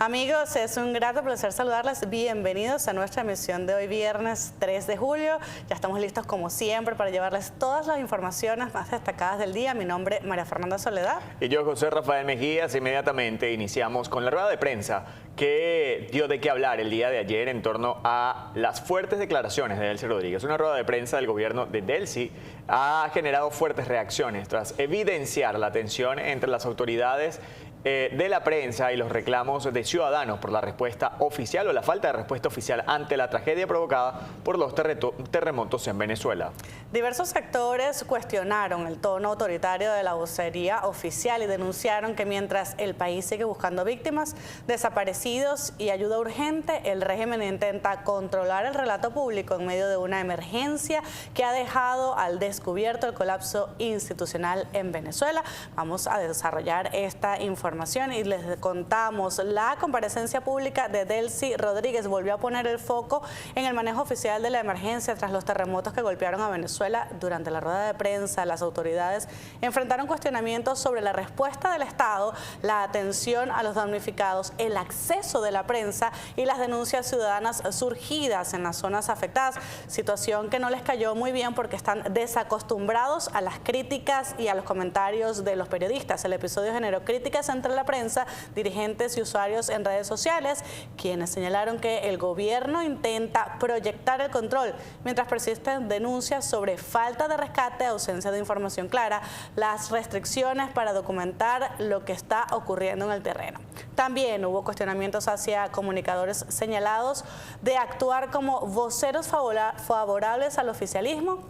Amigos, es un grato placer saludarles. Bienvenidos a nuestra emisión de hoy, viernes 3 de julio. Ya estamos listos, como siempre, para llevarles todas las informaciones más destacadas del día. Mi nombre es María Fernanda Soledad. Y yo, José Rafael Mejías. Inmediatamente iniciamos con la rueda de prensa que dio de qué hablar el día de ayer en torno a las fuertes declaraciones de Delcy Rodríguez. Una rueda de prensa del gobierno de Delcy ha generado fuertes reacciones tras evidenciar la tensión entre las autoridades de la prensa y los reclamos de ciudadanos por la respuesta oficial o la falta de respuesta oficial ante la tragedia provocada por los terremotos en Venezuela. Diversos sectores cuestionaron el tono autoritario de la vocería oficial y denunciaron que mientras el país sigue buscando víctimas, desaparecidos y ayuda urgente, el régimen intenta controlar el relato público en medio de una emergencia que ha dejado al descubierto el colapso institucional en Venezuela. Vamos a desarrollar esta información y les contamos. La comparecencia pública de Delcy Rodríguez volvió a poner el foco en el manejo oficial de la emergencia tras los terremotos que golpearon a Venezuela. Durante la rueda de prensa, las autoridades enfrentaron cuestionamientos sobre la respuesta del Estado, la atención a los damnificados, el acceso de la prensa y las denuncias ciudadanas surgidas en las zonas afectadas, situación que no les cayó muy bien porque están desacostumbrados a las críticas y a los comentarios de los periodistas. El episodio generó críticas entre la prensa, dirigentes y usuarios en redes sociales, quienes señalaron que el gobierno intenta proyectar el control, mientras persisten denuncias sobre falta de rescate, ausencia de información clara, las restricciones para documentar lo que está ocurriendo en el terreno. También hubo cuestionamientos hacia comunicadores señalados de actuar como voceros favorables al oficialismo,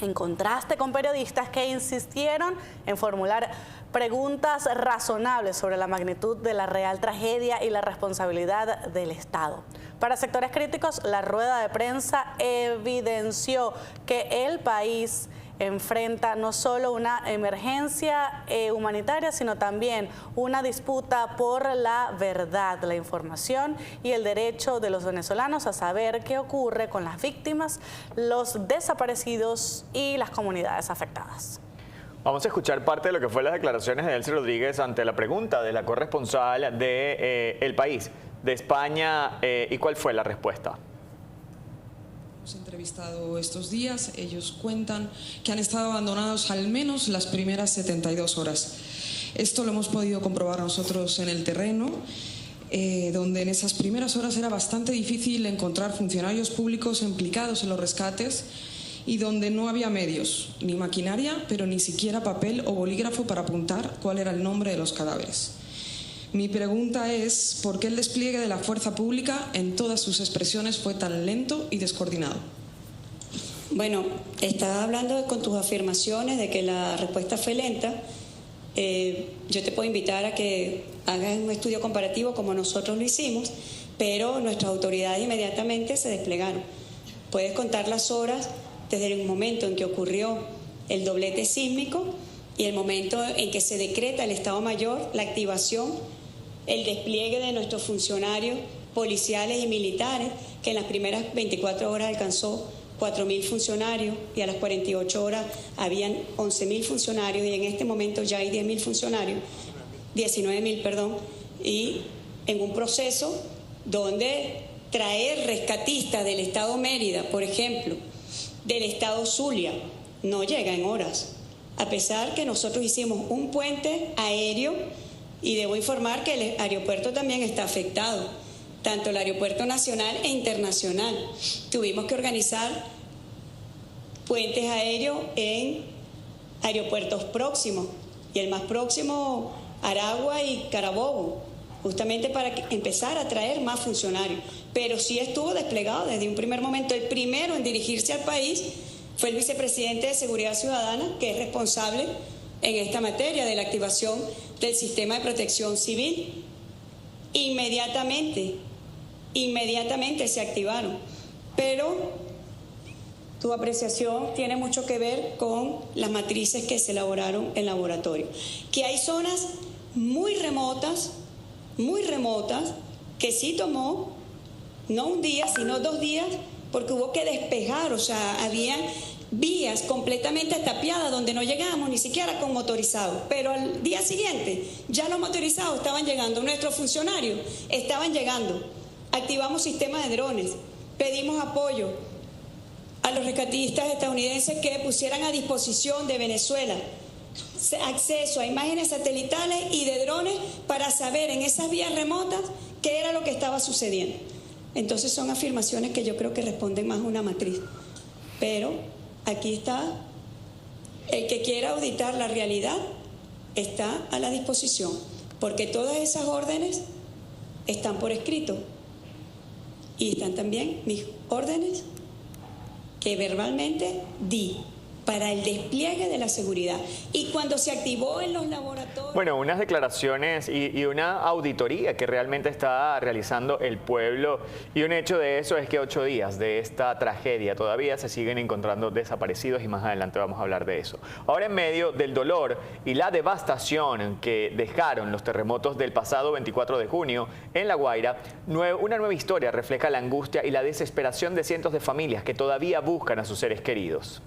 en contraste con periodistas que insistieron en formular preguntas razonables sobre la magnitud de la real tragedia y la responsabilidad del Estado. Para sectores críticos, la rueda de prensa evidenció que el país enfrenta no solo una emergencia humanitaria, sino también una disputa por la verdad, la información y el derecho de los venezolanos a saber qué ocurre con las víctimas, los desaparecidos y las comunidades afectadas. Vamos a escuchar parte de lo que fue las declaraciones de Delcy Rodríguez ante la pregunta de la corresponsal de El País, de España, y cuál fue la respuesta. Hemos entrevistado estos días, ellos cuentan que han estado abandonados al menos las primeras 72 horas. Esto lo hemos podido comprobar nosotros en el terreno, donde en esas primeras horas era bastante difícil encontrar funcionarios públicos implicados en los rescates y donde no había medios, ni maquinaria, pero ni siquiera papel o bolígrafo para apuntar cuál era el nombre de los cadáveres. Mi pregunta es, ¿por qué el despliegue de la fuerza pública en todas sus expresiones fue tan lento y descoordinado? Bueno, estás hablando con tus afirmaciones de que la respuesta fue lenta. Yo te puedo invitar a que hagas un estudio comparativo como nosotros lo hicimos, pero nuestras autoridades inmediatamente se desplegaron. Puedes contar las horas desde el momento en que ocurrió el doblete sísmico y el momento en que se decreta el Estado Mayor, la activación, el despliegue de nuestros funcionarios policiales y militares, que en las primeras 24 horas alcanzó 4.000 funcionarios y a las 48 horas habían 11.000 funcionarios y en este momento ya hay 10.000 funcionarios, 19.000, perdón, y en un proceso donde traer rescatistas del Estado Mérida, por ejemplo, del Estado Zulia, no llega en horas, a pesar que nosotros hicimos un puente aéreo y debo informar que el aeropuerto también está afectado, tanto el aeropuerto nacional e internacional. Tuvimos que organizar puentes aéreos en aeropuertos próximos y el más próximo, Aragua y Carabobo, justamente para empezar a traer más funcionarios. Pero sí estuvo desplegado desde un primer momento. El primero en dirigirse al país fue el vicepresidente de Seguridad Ciudadana, que es responsable en esta materia de la activación del sistema de protección civil. Inmediatamente se activaron. Pero tu apreciación tiene mucho que ver con las matrices que se elaboraron en laboratorio. Que hay zonas muy remotas, que sí tomó no un día, sino 2 días, porque hubo que despejar, o sea, habían vías completamente tapiadas donde no llegábamos ni siquiera con motorizados, pero al día siguiente ya los motorizados estaban llegando, nuestros funcionarios estaban llegando, activamos sistemas de drones, pedimos apoyo a los rescatistas estadounidenses que pusieran a disposición de Venezuela acceso a imágenes satelitales y de drones para saber en esas vías remotas qué era lo que estaba sucediendo. Entonces son afirmaciones que yo creo que responden más a una matriz, pero aquí está, el que quiera auditar la realidad está a la disposición, porque todas esas órdenes están por escrito y están también mis órdenes que verbalmente di para el despliegue de la seguridad. Y cuando se activó en los laboratorios... Bueno, unas declaraciones y una auditoría que realmente está realizando el pueblo. Y un hecho de eso es que 8 días de esta tragedia todavía se siguen encontrando desaparecidos y más adelante vamos a hablar de eso. Ahora, en medio del dolor y la devastación que dejaron los terremotos del pasado 24 de junio en La Guaira, una nueva historia refleja la angustia y la desesperación de cientos de familias que todavía buscan a sus seres queridos.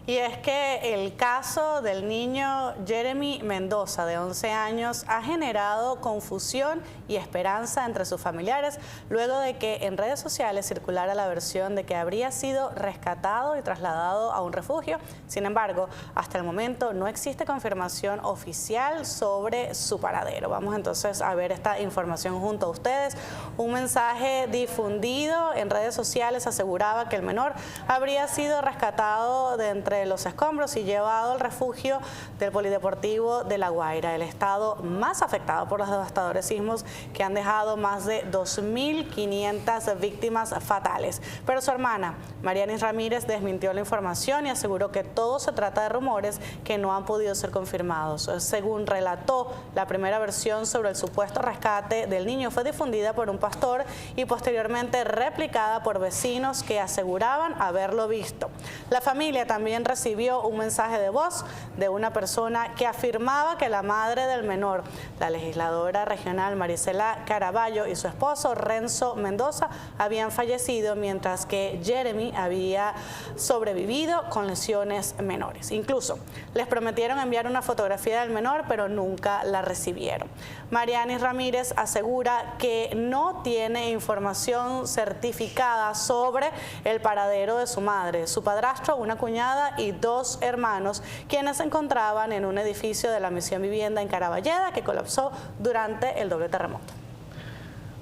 Y es que el caso del niño Jeremy Mendoza, de 11 años, ha generado confusión y esperanza entre sus familiares luego de que en redes sociales circulara la versión de que habría sido rescatado y trasladado a un refugio. Sin embargo, hasta el momento no existe confirmación oficial sobre su paradero. Vamos entonces a ver esta información junto a ustedes. Un mensaje difundido en redes sociales aseguraba que el menor habría sido rescatado de entre los escombros y llevado al refugio del Polideportivo de La Guaira, el estado más afectado por los devastadores sismos que han dejado más de 2.500 víctimas fatales. Pero su hermana, Marianis Ramírez, desmintió la información y aseguró que todo se trata de rumores que no han podido ser confirmados. Según relató, la primera versión sobre el supuesto rescate del niño fue difundida por un pastor y posteriormente replicada por vecinos que aseguraban haberlo visto. La familia también recibió un mensaje de voz de una persona que afirmaba que la madre del menor, la legisladora regional Marisela Caraballo, y su esposo Renzo Mendoza habían fallecido, mientras que Jeremy había sobrevivido con lesiones menores. Incluso les prometieron enviar una fotografía del menor, pero nunca la recibieron. Marianis Ramírez asegura que no tiene información certificada sobre el paradero de su madre, su padrastro, una cuñada y 2 hermanos, quienes se encontraban en un edificio de la Misión Vivienda en Caraballeda que colapsó durante el doble terremoto.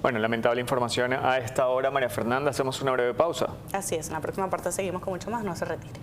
Bueno, lamentable información a esta hora, María Fernanda. Hacemos una breve pausa. Así es, en la próxima parte seguimos con mucho más, no se retire.